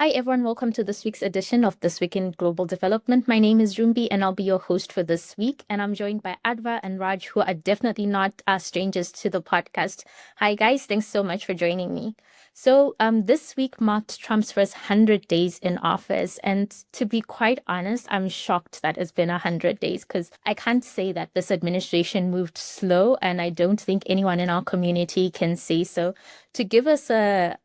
Hi, everyone. Welcome to this week's edition of This Week in Global Development. My name is Rumbi, and I'll be your host for this week. And I'm joined by Adva and Raj, who are definitely not strangers to the podcast. Hi, guys. Thanks so much for joining me. So this week marked Trump's first 100 days in office. And to be quite honest, I'm shocked that it's been 100 days because I can't say that this administration moved slow, and I don't think anyone in our community can say so. To give us a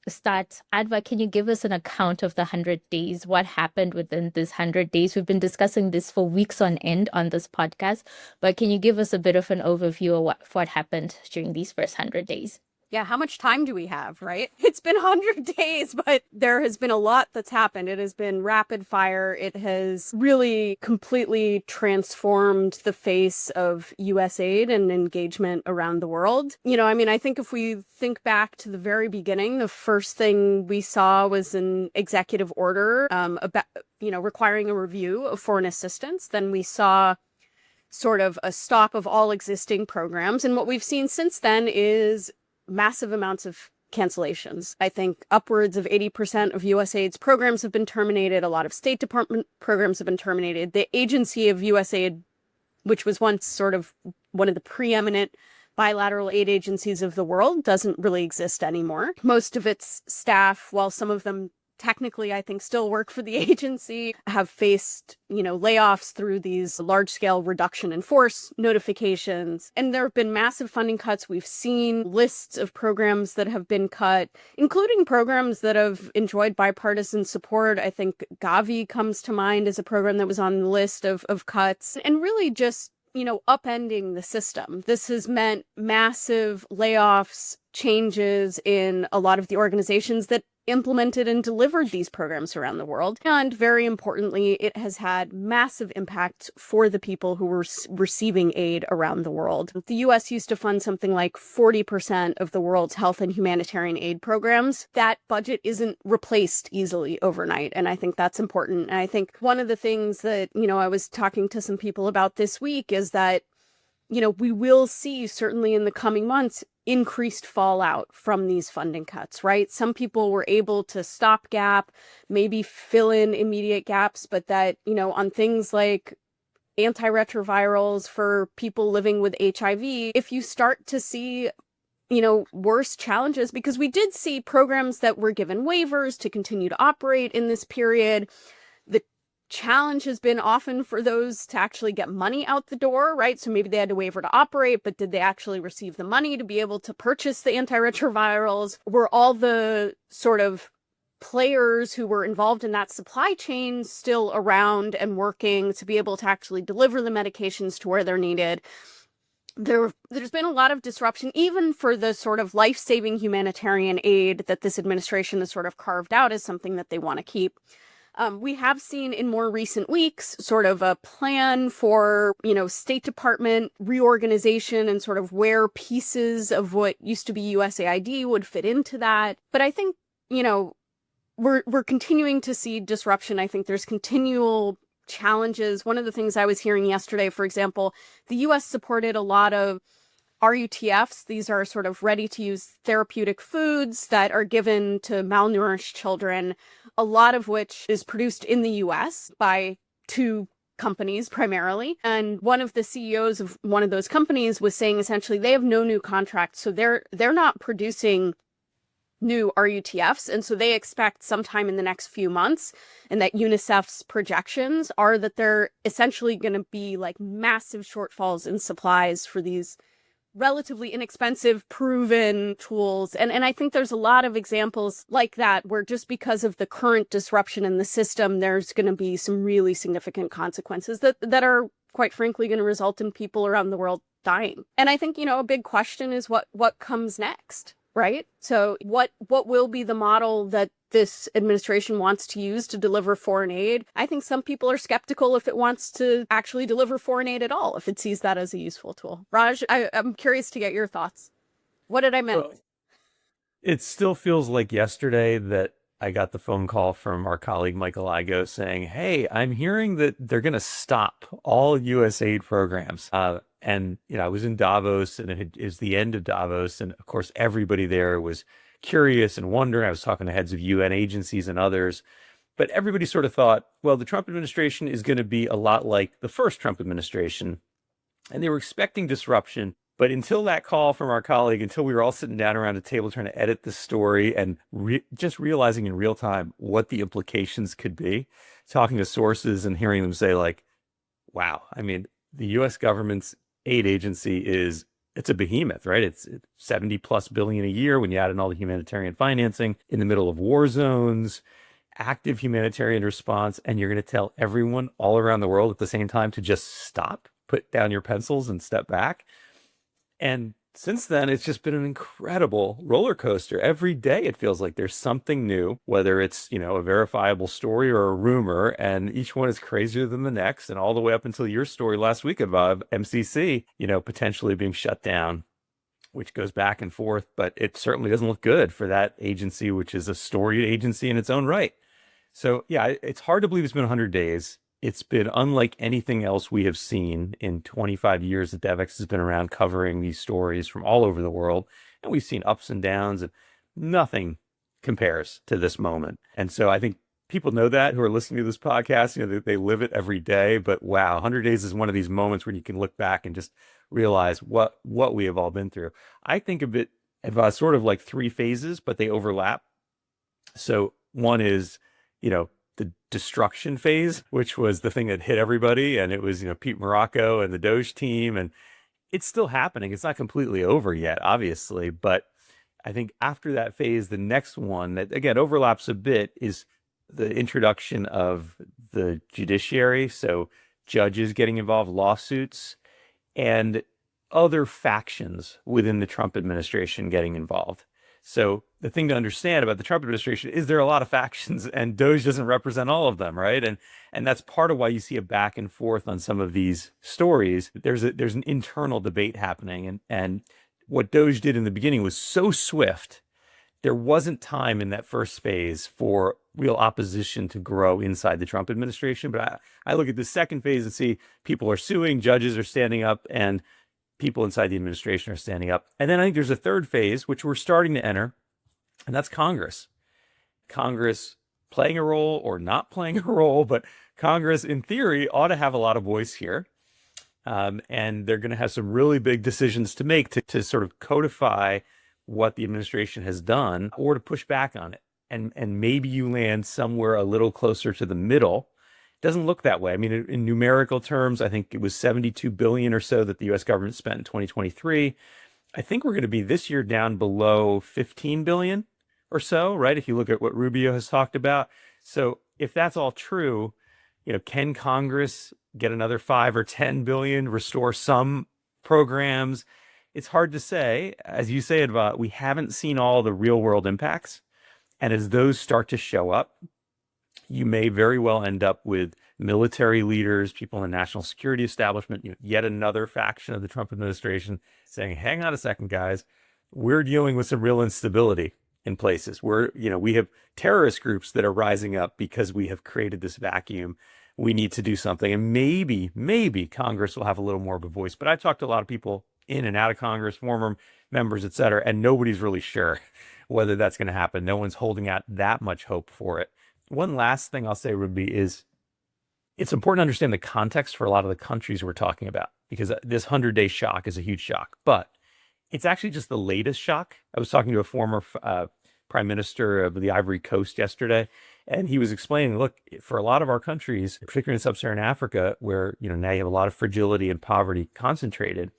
start, Adva, can you give us an account of the 100 days? What happened within this 100 days? We've been discussing this for weeks on end on this podcast, but can you give us a bit of an overview of what happened during these first 100 days? Yeah, how much time do we have, right? It's been 100 days, but there has been a lot that's happened. It has been rapid fire. It has really completely transformed the face of USAID and engagement around the world. I think if we think back to the very beginning, the first thing we saw was an executive order about, requiring a review of foreign assistance. Then we saw sort of a stop of all existing programs. And what we've seen since then is massive amounts of cancellations. I think upwards of 80% of USAID's programs have been terminated. A lot of State Department programs have been terminated. The agency of USAID, which was once sort of one of the preeminent bilateral aid agencies of the world, doesn't really exist anymore. Most of its staff, while some of them technically, I think, still work for the agency, have faced, layoffs through these large-scale reduction in force notifications. And there have been massive funding cuts. We've seen lists of programs that have been cut, including programs that have enjoyed bipartisan support. I think Gavi comes to mind as a program that was on the list of cuts. And really just, upending the system. This has meant massive layoffs, changes in a lot of the organizations that implemented and delivered these programs around the world. And very importantly, it has had massive impact for the people who were receiving aid around the world. The US used to fund something like 40% of the world's health and humanitarian aid programs. That budget isn't replaced easily overnight. And I think that's important. And I think one of the things that, I was talking to some people about this week is that, we will see certainly in the coming months increased fallout from these funding cuts, right? Some people were able to stopgap, maybe fill in immediate gaps, but that, on things like antiretrovirals for people living with HIV, if you start to see worse challenges, because we did see programs that were given waivers to continue to operate in this period. The challenge has been often for those to actually get money out the door, right? So maybe they had a waiver to operate, but did they actually receive the money to be able to purchase the antiretrovirals? Were all the sort of players who were involved in that supply chain still around and working to be able to actually deliver the medications to where they're needed? There's been a lot of disruption, even for the sort of life-saving humanitarian aid that this administration has sort of carved out as something that they want to keep. We have seen in more recent weeks sort of a plan for, State Department reorganization and sort of where pieces of what used to be USAID would fit into that. But I think, we're continuing to see disruption. I think there's continual challenges. One of the things I was hearing yesterday, for example, the US supported a lot of RUTFs. These are sort of ready-to-use therapeutic foods that are given to malnourished children, a lot of which is produced in the US by two companies primarily. And one of the CEOs of one of those companies was saying essentially they have no new contracts, so they're not producing new RUTFs. And so they expect sometime in the next few months, and that UNICEF's projections are that they're essentially going to be like massive shortfalls in supplies for these relatively inexpensive, proven tools. And I think there's a lot of examples like that where just because of the current disruption in the system, there's going to be some really significant consequences that are, quite frankly, going to result in people around the world dying. And I think, a big question is what comes next, right? So what will be the model that this administration wants to use to deliver foreign aid? I think some people are skeptical if it wants to actually deliver foreign aid at all, if it sees that as a useful tool. Raj, I'm curious to get your thoughts. What did I miss? Well, it still feels like yesterday that I got the phone call from our colleague Michael Igo saying, hey, I'm hearing that they're going to stop all USAID programs. And, I was in Davos, and it is the end of Davos. And of course, everybody there was curious and wondering. I was talking to heads of UN agencies and others, but everybody sort of thought, well, the Trump administration is going to be a lot like the first Trump administration. And they were expecting disruption. But until that call from our colleague, until we were all sitting down around a table trying to edit the story and just realizing in real time what the implications could be, talking to sources and hearing them say like, wow, I mean, the US government's aid agency it's a behemoth, right? It's 70 plus billion a year when you add in all the humanitarian financing in the middle of war zones, active humanitarian response. And you're going to tell everyone all around the world at the same time to just stop, put down your pencils and step back. And since then, it's just been an incredible roller coaster. Every day, it feels like there's something new, whether it's, a verifiable story or a rumor, and each one is crazier than the next. And all the way up until your story last week about MCC, potentially being shut down, which goes back and forth. But it certainly doesn't look good for that agency, which is a storied agency in its own right. So, yeah, it's hard to believe it's been 100 days. It's been unlike anything else we have seen in 25 years that Devex has been around covering these stories from all over the world. And we've seen ups and downs, and nothing compares to this moment. And so I think people know that who are listening to this podcast, they live it every day. But wow, 100 days is one of these moments where you can look back and just realize what we have all been through. I think of it as sort of like three phases, but they overlap. So one is, the destruction phase, which was the thing that hit everybody. And it was, Pete Morocco and the Doge team. And it's still happening. It's not completely over yet, obviously. But I think after that phase, the next one that, again, overlaps a bit is the introduction of the judiciary. So judges getting involved, lawsuits, and other factions within the Trump administration getting involved. So the thing to understand about the Trump administration is there are a lot of factions, and Doge doesn't represent all of them, right? And that's part of why you see a back and forth on some of these stories. There's an internal debate happening, and what Doge did in the beginning was so swift. There wasn't time in that first phase for real opposition to grow inside the Trump administration. But I look at the second phase and see people are suing, judges are standing up, and people inside the administration are standing up. And then I think there's a third phase, which we're starting to enter, and that's Congress. Congress playing a role or not playing a role, but Congress, in theory, ought to have a lot of voice here. And they're going to have some really big decisions to make to sort of codify what the administration has done or to push back on it. And maybe you land somewhere a little closer to the middle. Doesn't look that way. I mean, in numerical terms, I think it was 72 billion or so that the U.S. government spent in 2023. I think we're going to be this year down below 15 billion or so, right? If you look at what Rubio has talked about. So if that's all true, can Congress get another 5 or 10 billion, restore some programs? It's hard to say. As you say, Adva, we haven't seen all the real world impacts. And as those start to show up, you may very well end up with military leaders, people in the national security establishment, yet another faction of the Trump administration saying, hang on a second, guys, we're dealing with some real instability in places. We have terrorist groups that are rising up because we have created this vacuum. We need to do something. And maybe Congress will have a little more of a voice. But I've talked to a lot of people in and out of Congress, former members, et cetera, and nobody's really sure whether that's going to happen. No one's holding out that much hope for it. One last thing I'll say, Rumbi, is it's important to understand the context for a lot of the countries we're talking about, because this 100-day shock is a huge shock, but it's actually just the latest shock. I was talking to a former prime minister of the Ivory Coast yesterday, and he was explaining, look, for a lot of our countries, particularly in sub-Saharan Africa, where now you have a lot of fragility and poverty concentrated,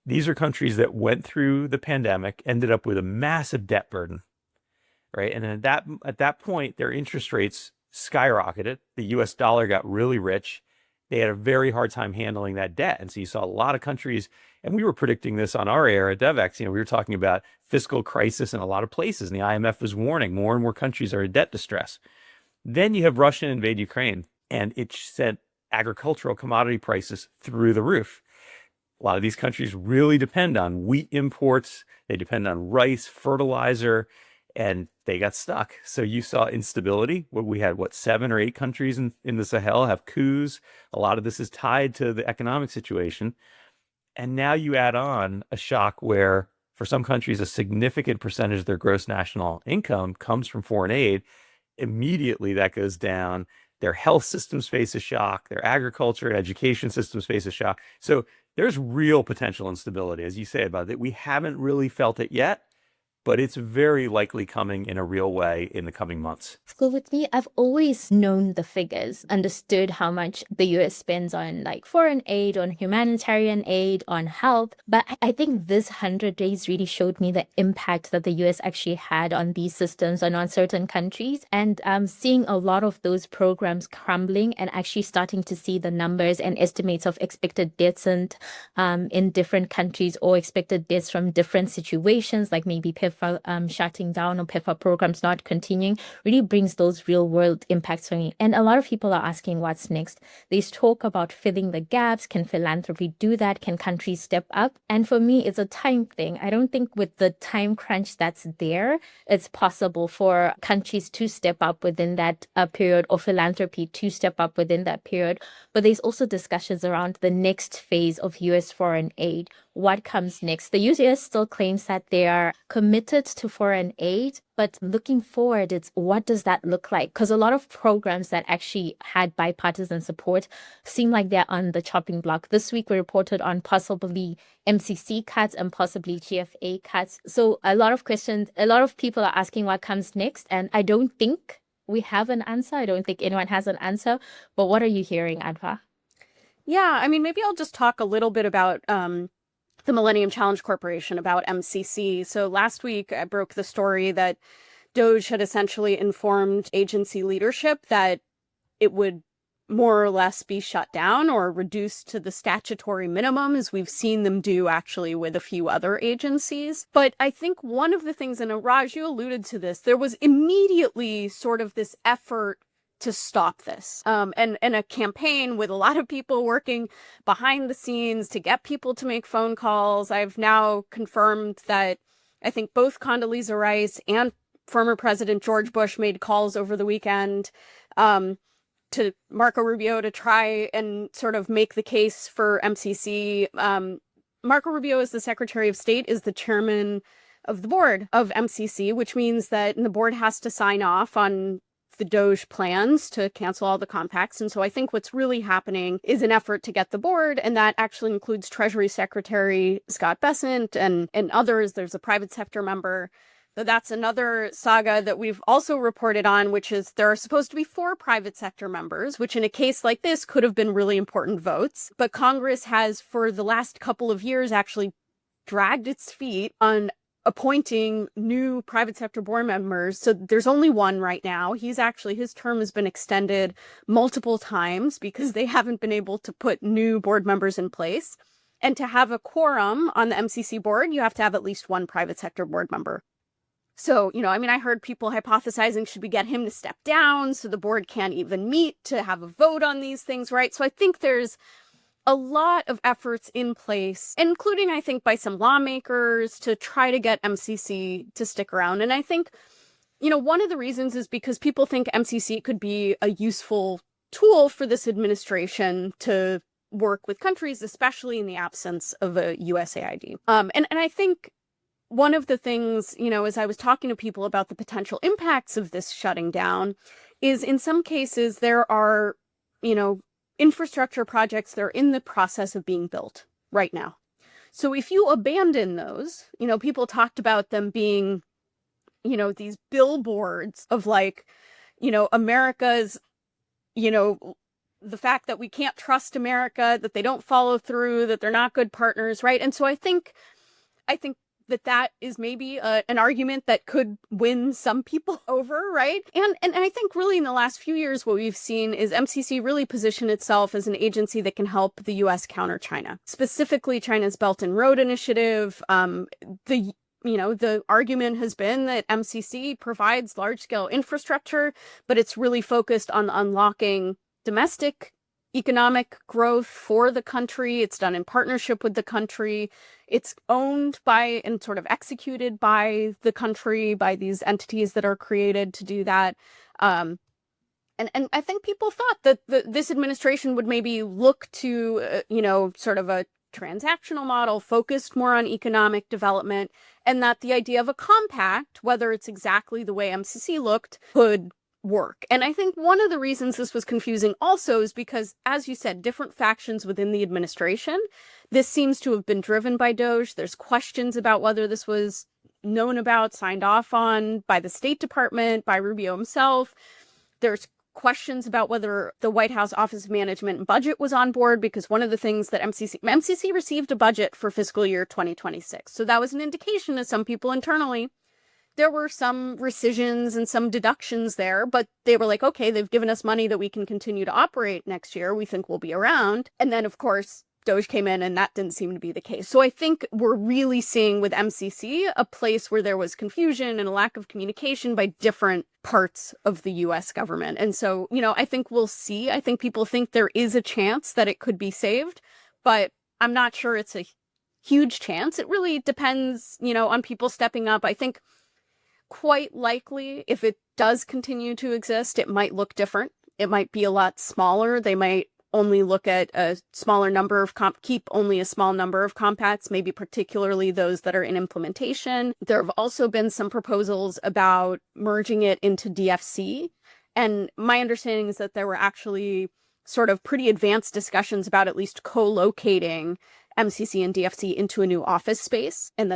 these are countries that went through the pandemic, ended up with a massive debt burden. Right. And then at that point, their interest rates skyrocketed. The US dollar got really rich. They had a very hard time handling that debt. And so you saw a lot of countries, and we were predicting this on our air at Devex. We were talking about fiscal crisis in a lot of places. And the IMF was warning more and more countries are in debt distress. Then you have Russia invade Ukraine, and it sent agricultural commodity prices through the roof. A lot of these countries really depend on wheat imports. They depend on rice, fertilizer, and they got stuck. So you saw instability. We had, 7 or 8 countries in the Sahel have coups. A lot of this is tied to the economic situation. And now you add on a shock where For some countries, a significant percentage of their gross national income comes from foreign aid. Immediately that goes down. Their health systems face a shock. Their agriculture and education systems face a shock. So there's real potential instability, as you say about it. We haven't really felt it yet, but it's very likely coming in a real way in the coming months. So with me, I've always known the figures, understood how much the US spends on like foreign aid, on humanitarian aid, on health. But I think this 100 days really showed me the impact that the US actually had on these systems and on certain countries. And seeing a lot of those programs crumbling and actually starting to see the numbers and estimates of expected deaths and in different countries, or expected deaths from different situations, like maybe PEPFAR shutting down or PEPFAR programs not continuing, really brings those real world impacts for me. And a lot of people are asking what's next. There's talk about filling the gaps. Can philanthropy do that? Can countries step up? And for me, it's a time thing. I don't think with the time crunch that's there, it's possible for countries to step up within that period, or philanthropy to step up within that period. But there's also discussions around the next phase of US foreign aid. What comes next? The US still claims that they are committed to foreign aid, but looking forward, it's what does that look like? Because a lot of programs that actually had bipartisan support seem like they're on the chopping block. This week, we reported on possibly MCC cuts and possibly GFA cuts. So a lot of questions, a lot of people are asking what comes next. And I don't think we have an answer. I don't think anyone has an answer. But what are you hearing, Adva? Yeah, I mean, maybe I'll just talk a little bit about the Millennium Challenge Corporation, about MCC. So last week, I broke the story that DOGE had essentially informed agency leadership that it would more or less be shut down or reduced to the statutory minimum, as we've seen them do actually with a few other agencies. But I think one of the things, and Raj, you alluded to this, there was immediately sort of this effort to stop this. And a campaign with a lot of people working behind the scenes to get people to make phone calls. I've now confirmed that I think both Condoleezza Rice and former President George Bush made calls over the weekend to Marco Rubio to try and sort of make the case for MCC. Marco Rubio, as the Secretary of State, is the chairman of the board of MCC, which means that the board has to sign off on the DOGE plans to cancel all the compacts. And so I think what's really happening is an effort to get the board, and that actually includes Treasury Secretary Scott Bessent and others. There's a private sector member. That's another saga that we've also reported on, which is there are supposed to be 4 private sector members, which in a case like this could have been really important votes. But Congress has, for the last couple of years, actually dragged its feet on appointing new private sector board members. So there's only one right now. His term has been extended multiple times because they haven't been able to put new board members in place. And to have a quorum on the MCC board, you have to have at least one private sector board member. So, I heard people hypothesizing, should we get him to step down so the board can't even meet to have a vote on these things, right? So I think there's a lot of efforts in place, including, I think, by some lawmakers to try to get MCC to stick around. And I think, one of the reasons is because people think MCC could be a useful tool for this administration to work with countries, especially in the absence of a USAID. And I think one of the things, as I was talking to people about the potential impacts of this shutting down, is in some cases there are, infrastructure projects that are in the process of being built right now. So if you abandon those, people talked about them being, these billboards of America's, the fact that we can't trust America, that they don't follow through, that they're not good partners, right? And so I think that is maybe an argument that could win some people over, right? And I think really in the last few years, what we've seen is MCC really position itself as an agency that can help the U.S. counter China, specifically China's Belt and Road Initiative. The argument has been that MCC provides large-scale infrastructure, but it's really focused on unlocking domestic economic growth for the country. It's done in partnership with the country. It's owned by and sort of executed by the country, by these entities that are created to do that. And I think people thought that this administration would maybe look to, sort of a transactional model, focused more on economic development, and that the idea of a compact, whether it's exactly the way MCC looked, could work. And I think one of the reasons this was confusing also is because, as you said, different factions within the administration, this seems to have been driven by Doge. There's questions about whether this was known about, signed off on by the State Department, by Rubio himself. There's questions about whether the White House Office of Management and Budget was on board, because one of the things that MCC received a budget for fiscal year 2026. So that was an indication to some people internally. There were some rescissions and some deductions there, but they were like, okay, they've given us money that we can continue to operate next year. We think we'll be around. And then, of course, Doge came in and that didn't seem to be the case. So I think we're really seeing with MCC a place where there was confusion and a lack of communication by different parts of the US government. And so, I think we'll see. I think people think there is a chance that it could be saved, but I'm not sure it's a huge chance. It really depends, on people stepping up. I think quite likely, if it does continue to exist, it might look different. It might be a lot smaller. They might only look at a smaller number of keep only a small number of compacts, maybe particularly those that are in implementation. There have also been some proposals about merging it into DFC. And my understanding is that there were actually sort of pretty advanced discussions about at least co-locating MCC and DFC into a new office space, and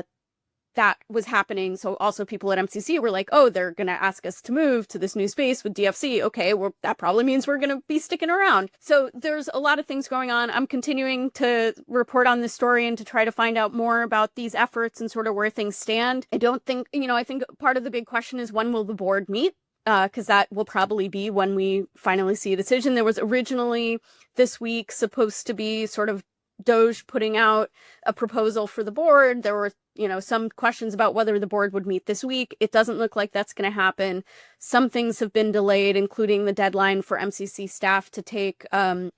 that was happening. So also people at MCC were like, oh, they're going to ask us to move to this new space with DFC. Okay, well, that probably means we're going to be sticking around. So there's a lot of things going on. I'm continuing to report on this story and to try to find out more about these efforts and sort of where things stand. I don't think, I think part of the big question is, when will the board meet? Because that will probably be when we finally see a decision. There was originally this week supposed to be sort of Doge putting out a proposal for the board. There were, some questions about whether the board would meet this week. It doesn't look like that's going to happen. Some things have been delayed, including the deadline for MCC staff to take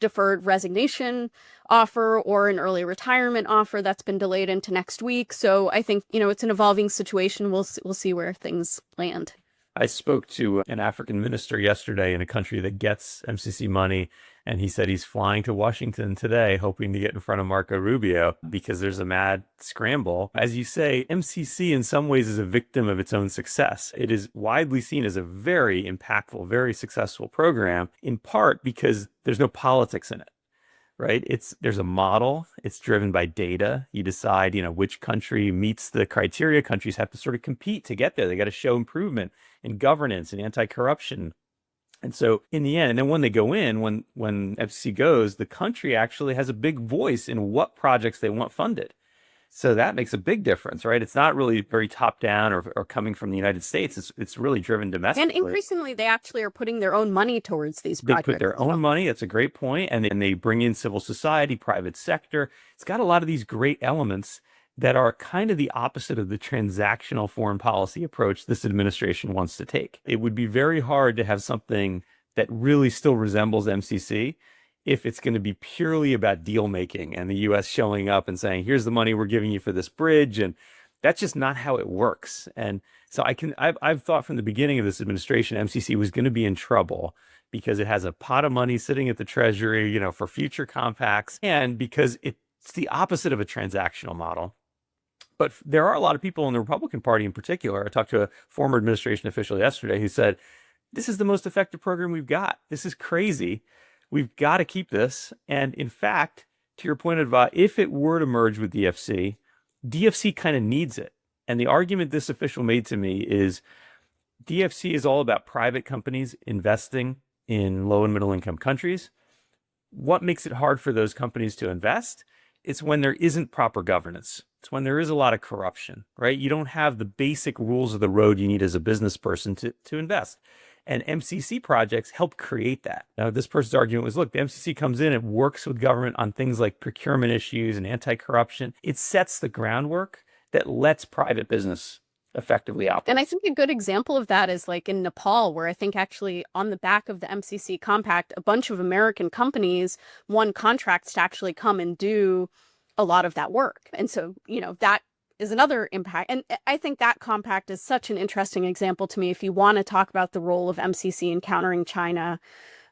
deferred resignation offer or an early retirement offer. That's been delayed into next week. So I think, it's an evolving situation. We'll see where things land. I spoke to an African minister yesterday in a country that gets MCC money, and he said he's flying to Washington today, hoping to get in front of Marco Rubio because there's a mad scramble. As you say, MCC in some ways is a victim of its own success. It is widely seen as a very impactful, very successful program, in part because there's no politics in it. Right? There's a model. It's driven by data. You decide, which country meets the criteria. Countries have to sort of compete to get there. They got to show improvement in governance and anti-corruption. And so in the end, and then when they go in, when FCC goes, the country actually has a big voice in what projects they want funded. So that makes a big difference, right? It's not really very top down or coming from the United States. It's really driven domestically. And increasingly, they actually are putting their own money towards these projects. They put their own money. That's a great point. And they bring in civil society, private sector. It's got a lot of these great elements that are kind of the opposite of the transactional foreign policy approach this administration wants to take. It would be very hard to have something that really still resembles MCC if it's going to be purely about deal making and the U.S. showing up and saying, here's the money we're giving you for this bridge. And that's just not how it works. And so I've thought from the beginning of this administration, MCC was going to be in trouble because it has a pot of money sitting at the Treasury, for future compacts, and because it's the opposite of a transactional model. But there are a lot of people in the Republican Party in particular. I talked to a former administration official yesterday who said, this is the most effective program we've got. This is crazy. We've got to keep this. And in fact, to your point, Adva, if it were to merge with DFC, DFC kind of needs it. And the argument this official made to me is DFC is all about private companies investing in low and middle income countries. What makes it hard for those companies to invest? It's when there isn't proper governance. It's when there is a lot of corruption, right? You don't have the basic rules of the road you need as a business person to invest. And MCC projects help create that. Now, this person's argument was, look, the MCC comes in, it works with government on things like procurement issues and anti-corruption. It sets the groundwork that lets private business effectively operate. And I think a good example of that is like in Nepal, where I think actually on the back of the MCC compact, a bunch of American companies won contracts to actually come and do a lot of that work. And so, that is another impact. And I think that compact is such an interesting example to me. If you want to talk about the role of MCC in countering China,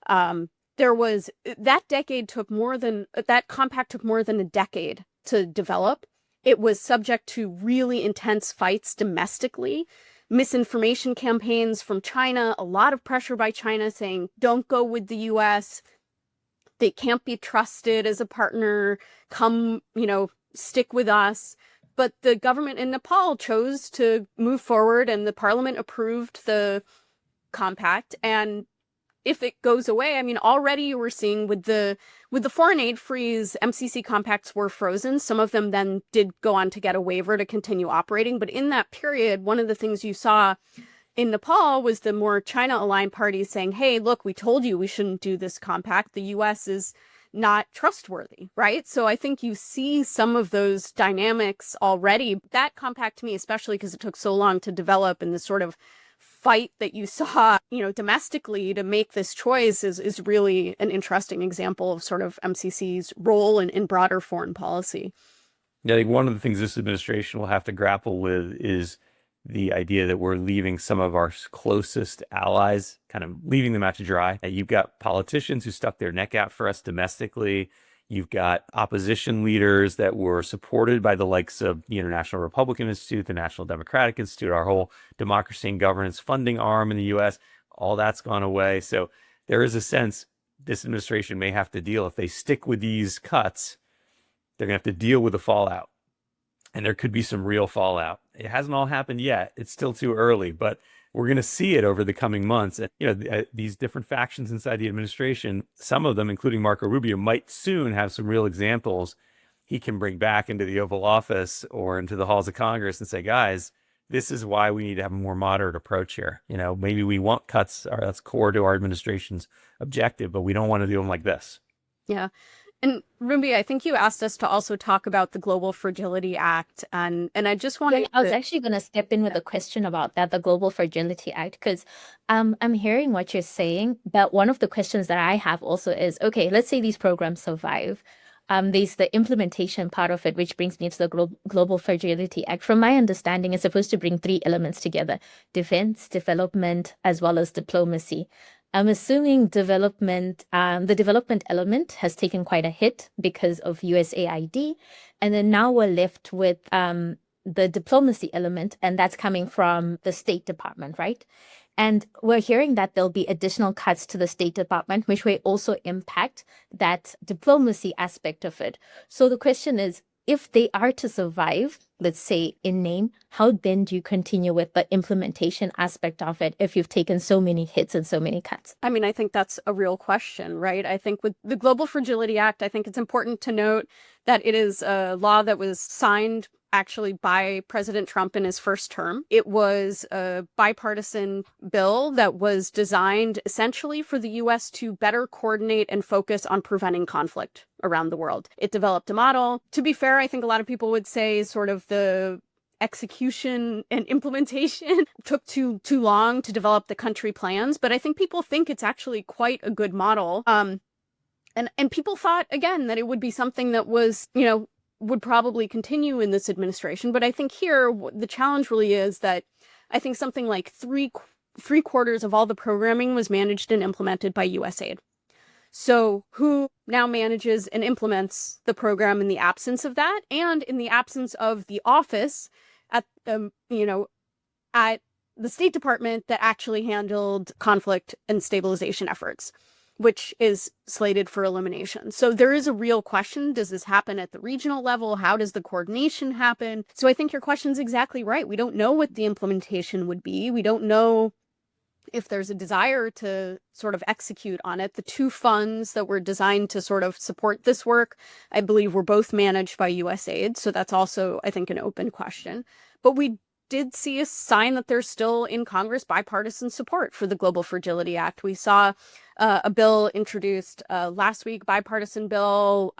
that compact took more than a decade to develop. It was subject to really intense fights domestically, misinformation campaigns from China, a lot of pressure by China saying, don't go with the US. They can't be trusted as a partner. Come, stick with us. But the government in Nepal chose to move forward, and the parliament approved the compact. And if it goes away, already you were seeing with the foreign aid freeze, MCC compacts were frozen. Some of them then did go on to get a waiver to continue operating. But in that period, one of the things you saw in Nepal was the more China-aligned parties saying, hey, look, we told you we shouldn't do this compact. The US is not trustworthy, right? So I think you see some of those dynamics already. That compact to me, especially because it took so long to develop, and the sort of fight that you saw, domestically to make this choice is really an interesting example of sort of MCC's role in broader foreign policy. Yeah, I think one of the things this administration will have to grapple with is the idea that we're leaving some of our closest allies, kind of leaving them out to dry. You've got politicians who stuck their neck out for us domestically. You've got opposition leaders that were supported by the likes of the International Republican Institute, the National Democratic Institute, our whole democracy and governance funding arm in the US. All that's gone away. So there is a sense this administration may have to deal, if they stick with these cuts, they're going to have to deal with the fallout. And there could be some real fallout. It hasn't all happened yet. It's still too early, but we're going to see it over the coming months. And, these different factions inside the administration, some of them, including Marco Rubio, might soon have some real examples he can bring back into the Oval Office or into the halls of Congress and say, guys, this is why we need to have a more moderate approach here. Maybe we want cuts, or that's core to our administration's objective, but we don't want to do them like this. Yeah. And Rumbi, I think you asked us to also talk about the Global Fragility Act, and I just wanted I was actually going to step in with a question about that, the Global Fragility Act, because I'm hearing what you're saying, but one of the questions that I have also is, okay, let's say these programs survive. There's the implementation part of it, which brings me to the Global Fragility Act. From my understanding, it's supposed to bring three elements together: defense, development, as well as diplomacy. I'm assuming the development element has taken quite a hit because of USAID. And then now we're left with the diplomacy element, and that's coming from the State Department, right? And we're hearing that there'll be additional cuts to the State Department, which will also impact that diplomacy aspect of it. So the question is, if they are to survive, let's say in name, how then do you continue with the implementation aspect of it if you've taken so many hits and so many cuts? I think that's a real question, right? I think with the Global Fragility Act, I think it's important to note that it is a law that was signed actually by President Trump in his first term. It was a bipartisan bill that was designed essentially for the U.S. to better coordinate and focus on preventing conflict around the world. It developed a model. To be fair, I think a lot of people would say sort of the execution and implementation took too long to develop the country plans, but I think people think it's actually quite a good model. And people thought, again, that it would be something that was, would probably continue in this administration. But I think here, the challenge really is that I think something like three quarters of all the programming was managed and implemented by USAID. So who now manages and implements the program in the absence of that, and in the absence of the office at the State Department that actually handled conflict and stabilization efforts, which is slated for elimination. So there is a real question. Does this happen at the regional level? How does the coordination happen? So I think your question's exactly right. We don't know what the implementation would be. We don't know if there's a desire to sort of execute on it. The two funds that were designed to sort of support this work, I believe, were both managed by USAID. So that's also, I think, an open question. But we did see a sign that there's still in Congress bipartisan support for the Global Fragility Act. We saw a bill introduced last week, bipartisan bill,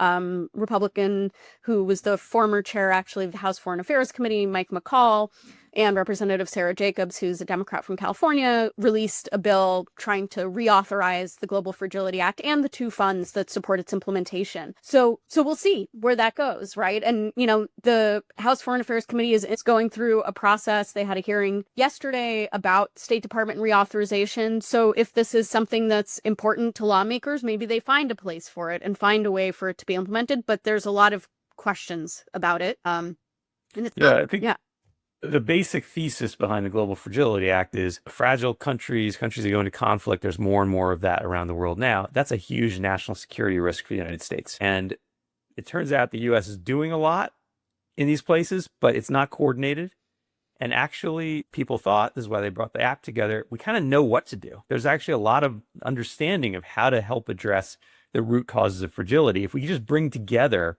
Republican, who was the former chair, actually, of the House Foreign Affairs Committee, Mike McCall, and Representative Sarah Jacobs, who's a Democrat from California, released a bill trying to reauthorize the Global Fragility Act and the two funds that support its implementation. So we'll see where that goes, right? And, the House Foreign Affairs Committee is going through a process. They had a hearing yesterday about State Department reauthorization. So if this is something that's important to lawmakers, maybe they find a place for it and find a way for it to be implemented. But there's a lot of questions about it. And it's I think the basic thesis behind the Global Fragility Act is fragile countries that go into conflict. There's more and more of that around the world now. That's a huge national security risk for the United States. And it turns out the U.S. is doing a lot in these places, but it's not coordinated. And actually, people thought, this is why they brought the app together, we kind of know what to do. There's actually a lot of understanding of how to help address the root causes of fragility if we just bring together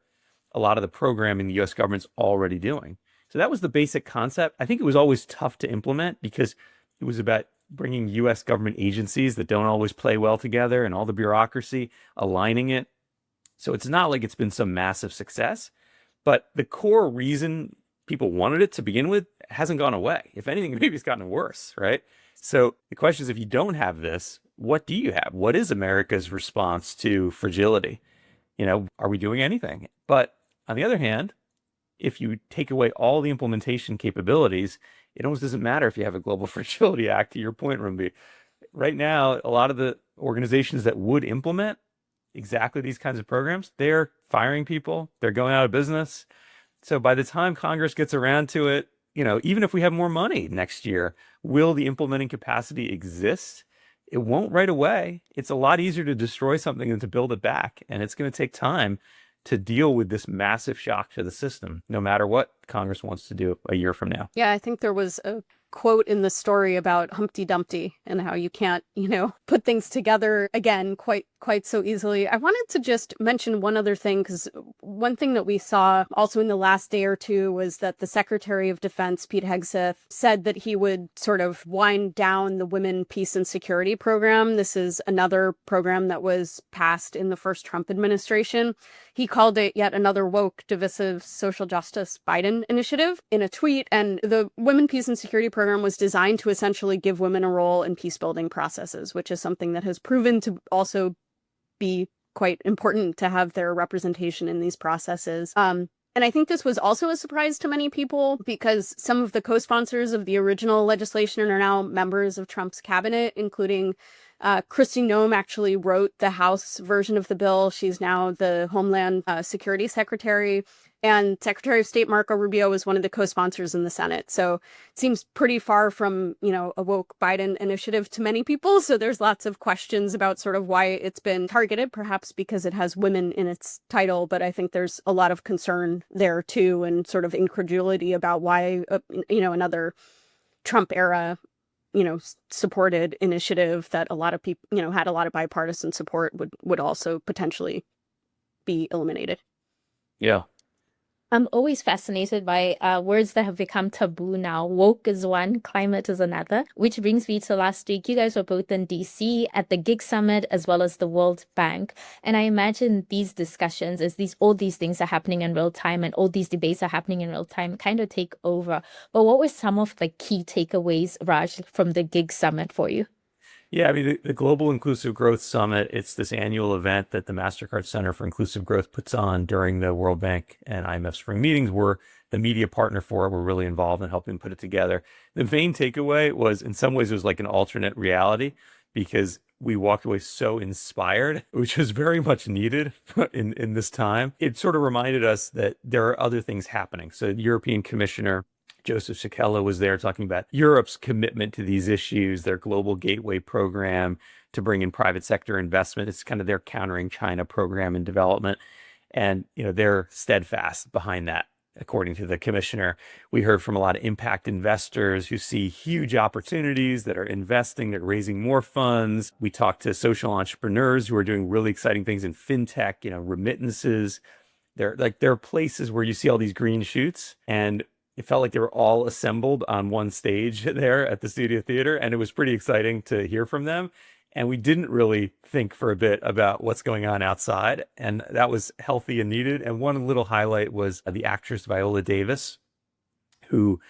a lot of the programming the U.S. government's already doing. So that was the basic concept. I think it was always tough to implement because it was about bringing U.S. government agencies that don't always play well together and all the bureaucracy, aligning it. So it's not like it's been some massive success, but the core reason people wanted it to begin with hasn't gone away. If anything, maybe it's gotten worse, right? So the question is, if you don't have this, what do you have? What is America's response to fragility? Are we doing anything? But on the other hand, if you take away all the implementation capabilities, it almost doesn't matter if you have a Global Fragility Act, to your point, Rumbi. Right now, a lot of the organizations that would implement exactly these kinds of programs, they're firing people, they're going out of business. So by the time Congress gets around to it, even if we have more money next year, will the implementing capacity exist? It won't right away. It's a lot easier to destroy something than to build it back. And it's going to take time to deal with this massive shock to the system, no matter what Congress wants to do a year from now. Yeah, I think there was a quote in the story about Humpty Dumpty and how you can't, put things together again quite so easily. I wanted to just mention one other thing, because one thing that we saw also in the last day or two was that the Secretary of Defense, Pete Hegseth, said that he would sort of wind down the Women, Peace, and Security program. This is another program that was passed in the first Trump administration. He called it yet another woke, divisive social justice Biden initiative in a tweet. And the Women, Peace, and Security program was designed to essentially give women a role in peace-building processes, which is something that has proven to also be quite important to have their representation in these processes. And I think this was also a surprise to many people because some of the co-sponsors of the original legislation are now members of Trump's cabinet, including Kristi Noem actually wrote the House version of the bill. She's now the Homeland Security Secretary. And Secretary of State Marco Rubio was one of the co-sponsors in the Senate. So it seems pretty far from, a woke Biden initiative to many people. So there's lots of questions about sort of why it's been targeted, perhaps because it has women in its title. But I think there's a lot of concern there, too, and sort of incredulity about why, another Trump era supported initiative that a lot of people, had a lot of bipartisan support would also potentially be eliminated. Yeah. I'm always fascinated by words that have become taboo now. Woke is one, climate is another, which brings me to last week. You guys were both in DC at the GIG Summit as well as the World Bank. And I imagine these discussions, as all these things are happening in real time and all these debates are happening in real time, kind of take over. But what were some of the key takeaways, Raj, from the GIG Summit for you? Yeah, I mean, the Global Inclusive Growth Summit, it's this annual event that the Mastercard Center for Inclusive Growth puts on during the World Bank and IMF spring meetings. We're the media partner for it. We're really involved in helping put it together. The main takeaway was, in some ways, it was like an alternate reality because we walked away so inspired, which was very much needed in this time. It sort of reminded us that there are other things happening. So the European Commissioner Joseph Sikela was there talking about Europe's commitment to these issues, their global gateway program to bring in private sector investment. It's kind of their countering China program in development. And, they're steadfast behind that. According to the commissioner, we heard from a lot of impact investors who see huge opportunities that are investing, they're raising more funds. We talked to social entrepreneurs who are doing really exciting things in fintech, remittances. There are places where you see all these green shoots, and it felt like they were all assembled on one stage there at the Studio Theater, and it was pretty exciting to hear from them. And we didn't really think for a bit about what's going on outside, and that was healthy and needed. And one little highlight was the actress Viola Davis, who,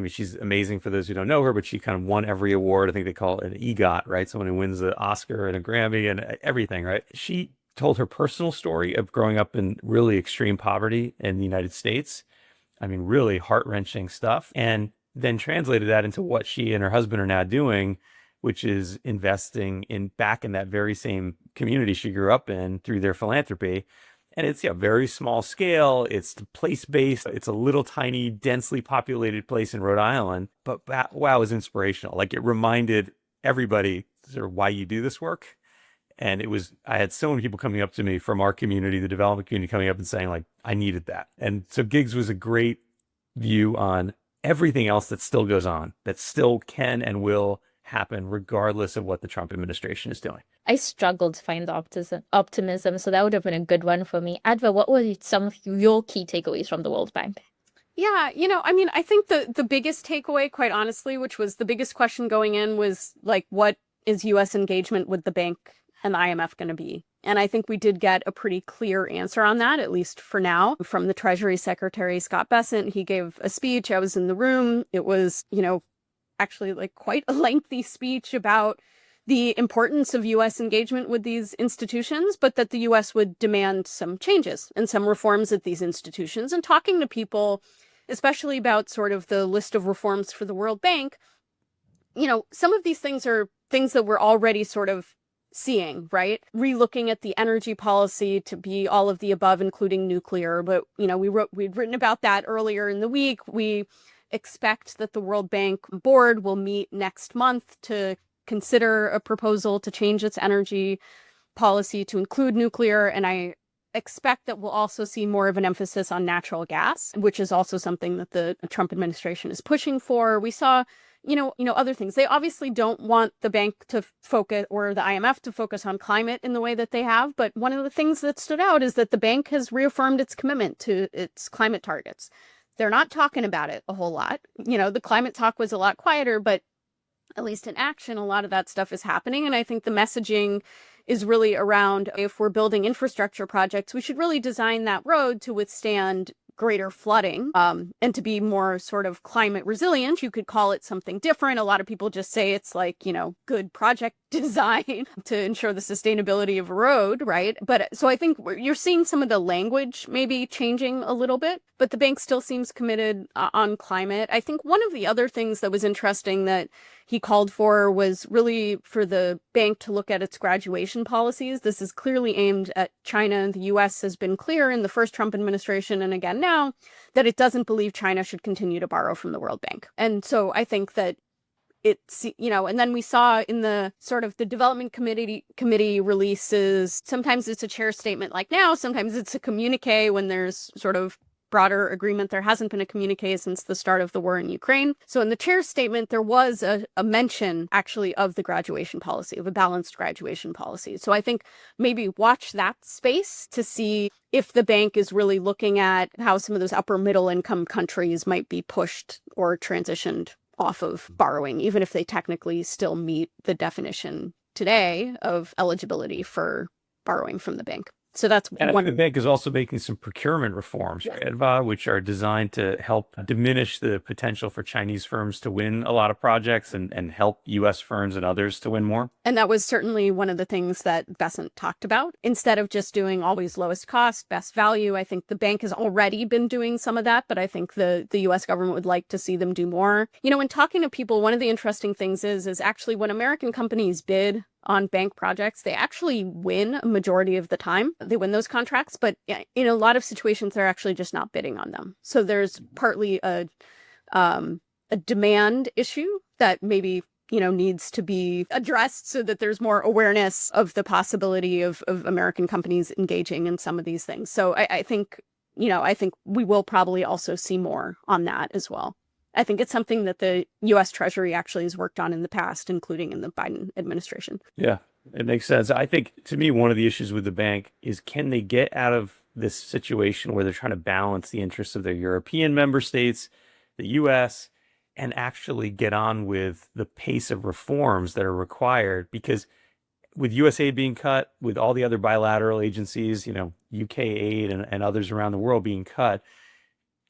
she's amazing for those who don't know her, but she kind of won every award. I think they call it an EGOT, right? Someone who wins an Oscar and a Grammy and everything, right? She told her personal story of growing up in really extreme poverty in the United States. Really heart-wrenching stuff. And then translated that into what she and her husband are now doing, which is investing back in that very same community she grew up in through their philanthropy. And it's very small scale. It's place-based. It's a little tiny, densely populated place in Rhode Island. But wow, it was inspirational. Like it reminded everybody sort of why you do this work. And I had so many people coming up to me from our community, the development community, coming up and saying like, I needed that. And so gigs was a great view on everything else that still goes on, that still can and will happen regardless of what the Trump administration is doing. I struggled to find the optimism, so that would have been a good one for me. Adva, what were some of your key takeaways from the World Bank? Yeah, I think the biggest takeaway, quite honestly, which was the biggest question going in, was like, what is U.S. engagement with the bank and the IMF going to be? And I think we did get a pretty clear answer on that, at least for now, from the Treasury Secretary, Scott Bessent. He gave a speech. I was in the room. It was, actually like quite a lengthy speech about the importance of U.S. engagement with these institutions, but that the U.S. would demand some changes and some reforms at these institutions. And talking to people, especially about sort of the list of reforms for the World Bank, some of these things are things that we're already sort of seeing, right? Relooking at the energy policy to be all of the above, including nuclear. But, we'd written about that earlier in the week. We expect that the World Bank board will meet next month to consider a proposal to change its energy policy to include nuclear. And I expect that we'll also see more of an emphasis on natural gas, which is also something that the Trump administration is pushing for. We saw, other things. They obviously don't want the bank to focus, or the IMF to focus, on climate in the way that they have. But one of the things that stood out is that the bank has reaffirmed its commitment to its climate targets. They're not talking about it a whole lot. The climate talk was a lot quieter, but at least in action, a lot of that stuff is happening. And I think the messaging is really around, if we're building infrastructure projects, we should really design that road to withstand greater flooding, and to be more sort of climate resilient. You could call it something different. A lot of people just say it's like, good project design to ensure the sustainability of a road, right? But so I think you're seeing some of the language maybe changing a little bit, but the bank still seems committed on climate. I think one of the other things that was interesting that he called for was really for the bank to look at its graduation policies. This is clearly aimed at China. The U.S. has been clear in the first Trump administration, and again now, that it doesn't believe China should continue to borrow from the World Bank. And so I think that it's, and then we saw in the sort of the development committee releases, sometimes it's a chair statement like now, sometimes it's a communique when there's sort of broader agreement. There hasn't been a communique since the start of the war in Ukraine. So in the chair's statement, there was a mention actually of the graduation policy, of a balanced graduation policy. So I think maybe watch that space to see if the bank is really looking at how some of those upper middle income countries might be pushed or transitioned off of borrowing, even if they technically still meet the definition today of eligibility for borrowing from the bank. So that's and one. The bank is also making some procurement reforms, right, Adva, which are designed to help diminish the potential for Chinese firms to win a lot of projects and help U.S. firms and others to win more. And that was certainly one of the things that Bessent talked about. Instead of just doing always lowest cost, best value, I think the bank has already been doing some of that, but I think the U.S. government would like to see them do more. In talking to people, one of the interesting things is actually when American companies bid on bank projects, they actually win a majority of the time. They win those contracts, but in a lot of situations, they're actually just not bidding on them. So there's partly a demand issue that maybe needs to be addressed so that there's more awareness of the possibility of American companies engaging in some of these things. So I think we will probably also see more on that as well. I think it's something that the U.S. Treasury actually has worked on in the past, including in the Biden administration. Yeah, it makes sense. I think, to me, one of the issues with the bank is, can they get out of this situation where they're trying to balance the interests of their European member states, the U.S., and actually get on with the pace of reforms that are required? Because with USAID being cut, with all the other bilateral agencies, UK aid and others around the world being cut,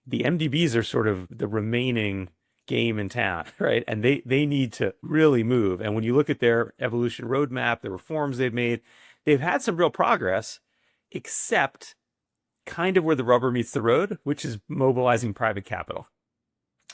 the MDBs are sort of the remaining game in town, right? And they need to really move. And when you look at their evolution roadmap, the reforms they've made, they've had some real progress, except kind of where the rubber meets the road, which is mobilizing private capital.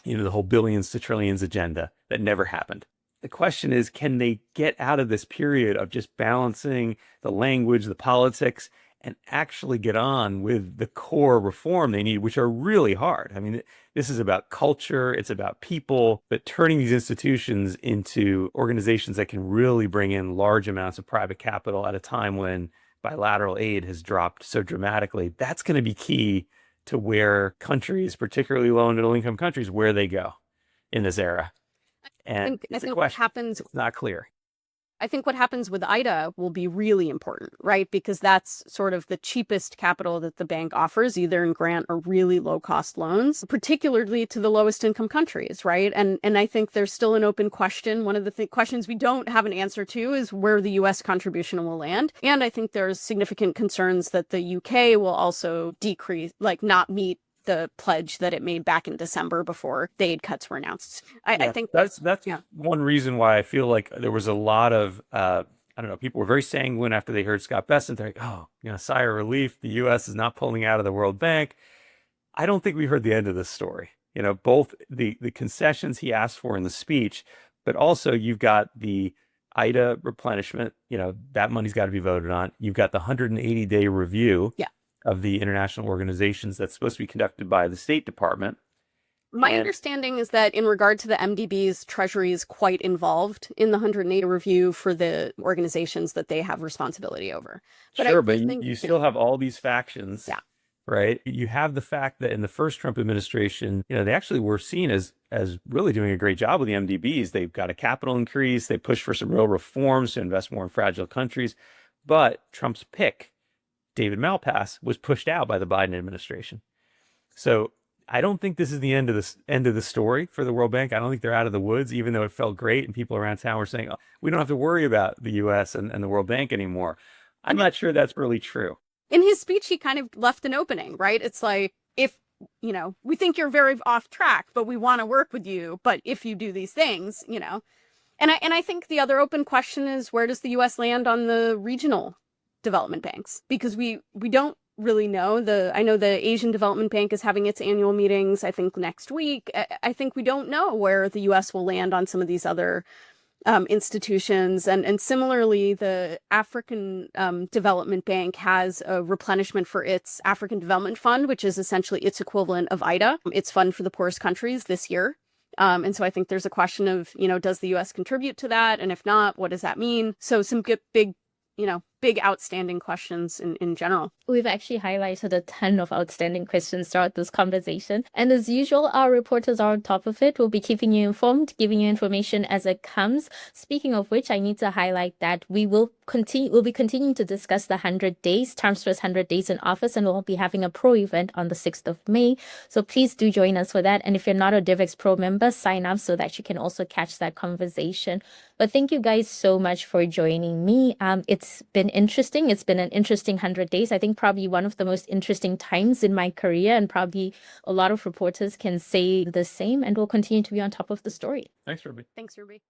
The whole billions to trillions agenda that never happened. The question is, can they get out of this period of just balancing the language, the politics, and actually get on with the core reform they need, which are really hard. I mean, this is about culture, it's about people, but turning these institutions into organizations that can really bring in large amounts of private capital at a time when bilateral aid has dropped so dramatically, that's going to be key to where countries, particularly low and middle income countries, where they go in this era. And I think what happens, it's not clear. I think what happens with IDA will be really important, right? Because that's sort of the cheapest capital that the bank offers, either in grant or really low cost loans, particularly to the lowest income countries, right? And I think there's still an open question. One of the questions we don't have an answer to is where the US contribution will land. And I think there's significant concerns that the UK will also decrease, like not meet the pledge that it made back in December before the aid cuts were announced. I think that's one reason why I feel like there was a lot of I don't know, people were very sanguine after they heard Scott Bessent. They're like, oh, sigh of relief, the US is not pulling out of the World Bank. I don't think we heard the end of this story. Both the concessions he asked for in the speech, but also you've got the IDA replenishment, that money's got to be voted on. You've got the 180-day review of the international organizations that's supposed to be conducted by the State Department. My understanding is that in regard to the MDBs, Treasury is quite involved in the 180 review for the organizations that they have responsibility over. But you still have all these factions, right? You have the fact that in the first Trump administration, they actually were seen as really doing a great job with the MDBs. They've got a capital increase. They pushed for some real reforms to invest more in fragile countries. But Trump's pick, David Malpass, was pushed out by the Biden administration. So I don't think this is the end of the story for the World Bank. I don't think they're out of the woods, even though it felt great and people around town were saying, oh, we don't have to worry about the US and the World Bank anymore. I'm not sure that's really true. In his speech, he kind of left an opening, right? It's like, if, we think you're very off track, but we want to work with you. But if you do these things, And I think the other open question is, where does the US land on the regional development banks? Because we don't really know. I know the Asian Development Bank is having its annual meetings, I think, next week. I think we don't know where the US will land on some of these other institutions. And similarly, the African Development Bank has a replenishment for its African Development Fund, which is essentially its equivalent of IDA, its fund for the poorest countries this year. And so I think there's a question of, does the US contribute to that? And if not, what does that mean? So some big outstanding questions in general. We've actually highlighted a ton of outstanding questions throughout this conversation. And as usual, our reporters are on top of it. We'll be keeping you informed, giving you information as it comes. Speaking of which, I need to highlight that we'll be continuing to discuss the 100 days, Trump's first 100 days in office, and we'll be having a pro event on the 6th of May. So please do join us for that. And if you're not a Devex Pro member, sign up so that you can also catch that conversation. But thank you guys so much for joining me. It's been interesting. It's been an interesting 100 days. I think probably one of the most interesting times in my career, and probably a lot of reporters can say the same, and we'll continue to be on top of the story. Thanks, Ruby. Thanks, Ruby.